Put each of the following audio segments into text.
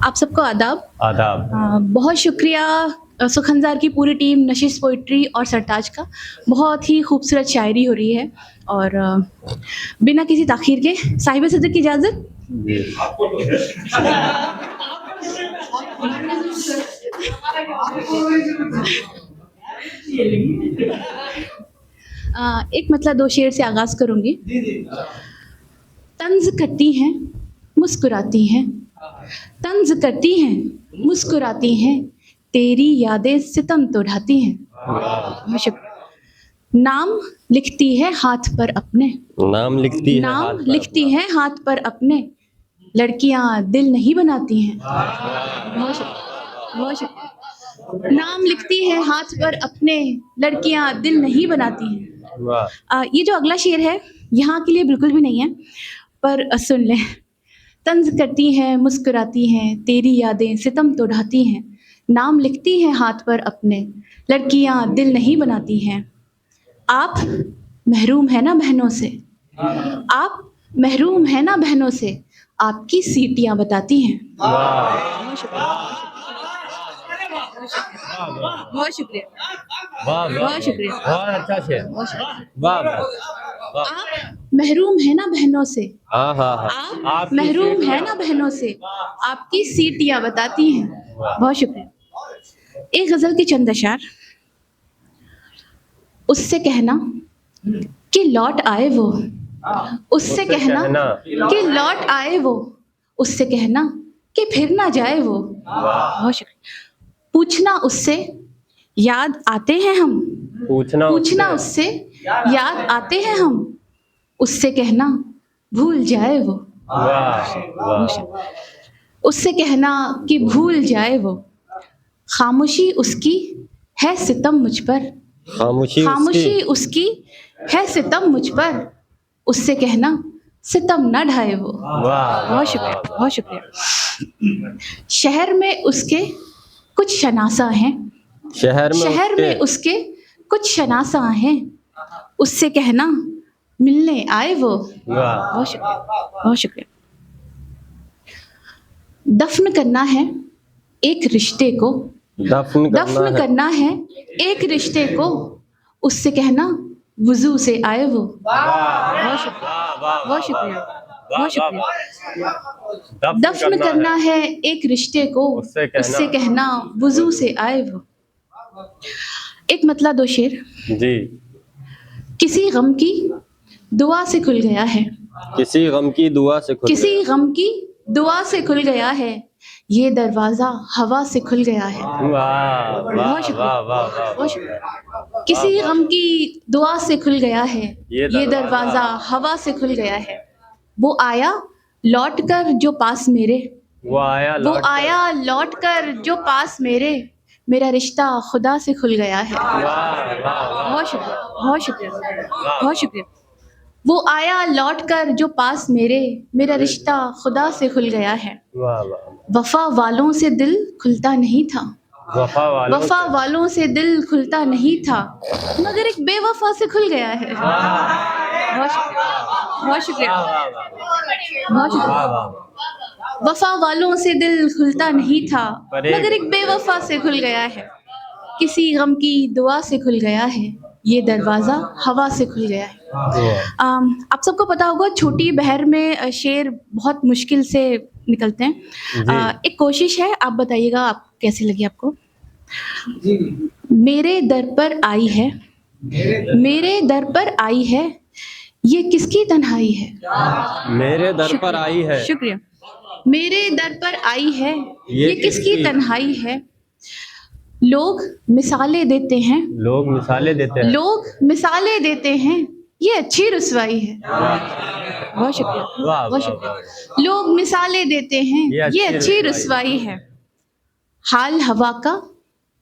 आप सबको आदाब। आदाब। बहुत शुक्रिया सुखनजार की पूरी टीम, नशिश पोइट्री और सरताज का। बहुत ही खूबसूरत शायरी हो रही है और बिना किसी ताख़ीर के साहिब सदर की इजाज़त। एक मतला दो शेर से आगाज़ करूँगी। तंज़ करती हैं मुस्कुराती हैं, तंज़ करती हैं मुस्कुराती हैं, तेरी यादें सितम तो ढाती हैं। बहुत शुक्रिया। नाम लिखती है हाथ पर अपने, नाम लिखती है नाम लिखती है हाथ पर अपने, लड़कियां दिल नहीं बनाती हैं। बहुत शुक्रिया, बहुत शुक्रिया। नाम लिखती है हाथ पर अपने, लड़कियां दिल नहीं बनाती हैं। ये जो अगला शेर है यहाँ के लिए बिल्कुल भी नहीं है, पर सुन लें। तंज़ करती हैं मुस्कुराती हैं, तेरी यादें सितम तो ढाती हैं, नाम लिखती हैं हाथ पर अपने, लड़कियां दिल नहीं बनाती हैं। आप महरूम है ना बहनों से, आप महरूम है ना बहनों से, आपकी सीटियां बताती हैं। बहुत शुक्रिया, बहुत शुक्रिया, बहुत शुक्रिया, बहुत अच्छा शेर। बहुत शुक्रिया। वाह। आप महरूम है ना बहनों से, हाँ। आप महरूम है ना बहनों से, आपकी सीटियां बताती हैं। बहुत शुक्रिया। एक गजल के चंद अशार। उससे कहना कि लौट आए वो, उससे कहना कि लौट आए वो, उससे कहना कि फिर ना जाए वो। बहुत शुक्रिया। पूछना उससे याद आते हैं हम, पूछना उससे याद आते हैं हम, उससे कहना भूल जाए वो। उससे कहना कि भूल जाए वो, खामोशी उसकी है सितम मुझ पर, खामोशी उसकी है सितम मुझ पर, उससे कहना सितम न ढाए वो। बहुत शुक्रिया, बहुत शुक्रिया। शहर में उसके कुछ शनासा हैं, शहर में उसके कुछ शनासा हैं, उससे कहना मिलने आए वो। बहुत शुक्रिया, बहुत शुक्रिया। दफन करना है एक रिश्ते को, दफन करना है एक रिश्ते को, उससे कहना वुजू से आए वो। बहुत शुक्रिया, बहुत शुक्रिया, बहुत शुक्रिया। दफन करना है एक रिश्ते को, उससे कहना वुजू से आए वो। एक मतला दो शेर जी। किसी गम की दुआ से खुल गया है, किसी गम की दुआ से खुल किसी गम की दुआ से खुल गया है, ये दरवाजा हवा से खुल गया है। बहुत शुक्रिया, बहुत शुक्रिया। किसी गम की दुआ से खुल गया है, ये दरवाजा हवा से खुल गया है। वो आया लौट कर जो पास मेरे, वो आया लौट कर जो पास मेरे, मेरा रिश्ता खुदा से खुल गया है। बहुत शुक्रिया, बहुत शुक्रिया, बहुत शुक्रिया। वो आया लौट कर जो पास मेरे, मेरा रिश्ता खुदा से खुल गया है। वफा वालों से दिल खुलता नहीं था, वफा वालों से दिल खुलता नहीं था, मगर एक बेवफा से खुल गया है। बहुत शुक्रिया, बहुत शुक्रिया, बहुत शुक्रिया। वफा वालों से दिल खुलता नहीं था, मगर एक बेवफा से खुल गया है। किसी गम की दुआ से खुल गया है, ये दरवाज़ा हवा से खुल गया है। आप सबको पता होगा छोटी बहर में शेर बहुत मुश्किल से निकलते हैं। एक कोशिश है, आप बताइएगा आप कैसी लगी आपको। मेरे दर पर आई है, मेरे दर पर आई है, ये किसकी तन्हाई है। मेरे दर पर आई है, शुक्रिया। मेरे दर पर आई है, ये किसकी तन्हाई है। लोग मिसालें देते हैं, लोग मिसालें देते हैं, लोग मिसालें देते हैं, ये अच्छी रुसवाई है। बहुत शुक्रिया, बहुत शुक्रिया। लोग मिसालें देते हैं, ये अच्छी रुसवाई है। हाल हवा का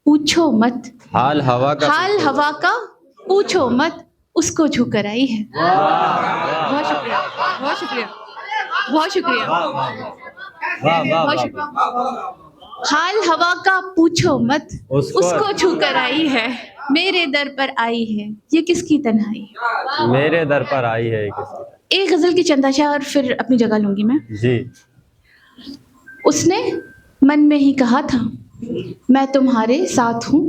पूछो मत, हाल हवा का पूछो मत, उसको छू कर आई है। बहुत शुक्रिया, बहुत शुक्रिया, बहुत शुक्रिया, बहुत शुक्रिया। हाल हवा का पूछो मत, उसको छू कर आई है, मेरे दर पर आई है, ये किसकी तन्हाई। मेरे दर पर आई है किसकी। एक गजल की चंदाशा और फिर अपनी जगह लूंगी मैं। जी। उसने من में ही कहा था मैं तुम्हारे साथ हूँ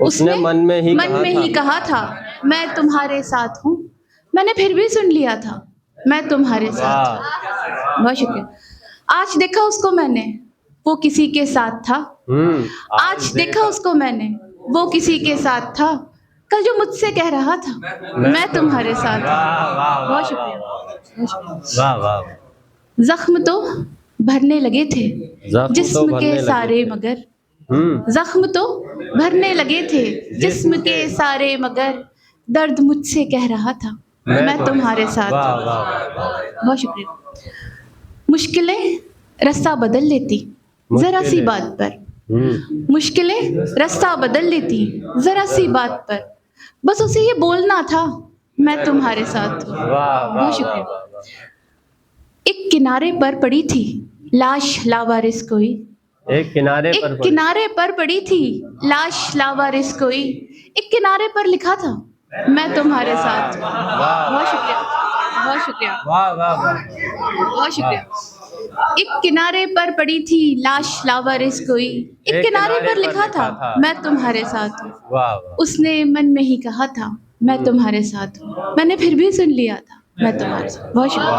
उसने मन में ही कहा था मैं तुम्हारे साथ हूँ मैंने फिर भी सुन लिया था मैं तुम्हारे साथ हूँ। बहुत शुक्रिया। आज देखा उसको मैंने वो किसी के साथ था आज देखा उसको मैंने वो किसी के साथ था कल जो मुझसे कह रहा था मैं तुम्हारे साथ हूँ। बहुत शुक्रिया। वाह वाह। जख्म तो भरने लगे थे जख्म तो जिस्म भरने के लगे सारे थे। मगर जख्म तो भरने लगे थे जिस्म के सारे मगर दर्द मुझसे कह रहा था मैं तुम्हारे साथ वाह हूँ। वाह वाह। बहुत शुक्रिया। मुश्किलें रास्ता बदल लेती जरा सी बात पर मुश्किलें रास्ता बदल लेती जरा सी बात पर बस उसे ये बोलना था मैं तुम्हारे साथ हूँ। बहुत शुक्रिया। एक किनारे पर पड़ी थी लाश लावारिस कोई एक किनारे पर पड़ी। किनारे पर पड़ी थी लाश लावारिस कोई एक किनारे पर लिखा था मैं तुम्हारे साथ हूँ। बहुत शुक्रिया। बहुत शुक्रिया। वाह वाह वाह। बहुत शुक्रिया। एक किनारे पर पड़ी थी लाश लावारिस कोई एक किनारे पर लिखा था मैं तुम्हारे साथ हूँ। वाह वाह। उसने मन में ही कहा था मैं तुम्हारे साथ हूँ मैंने फिर भी सुन लिया था मैं तुम्हारे साथ। बहुत शुक्रिया।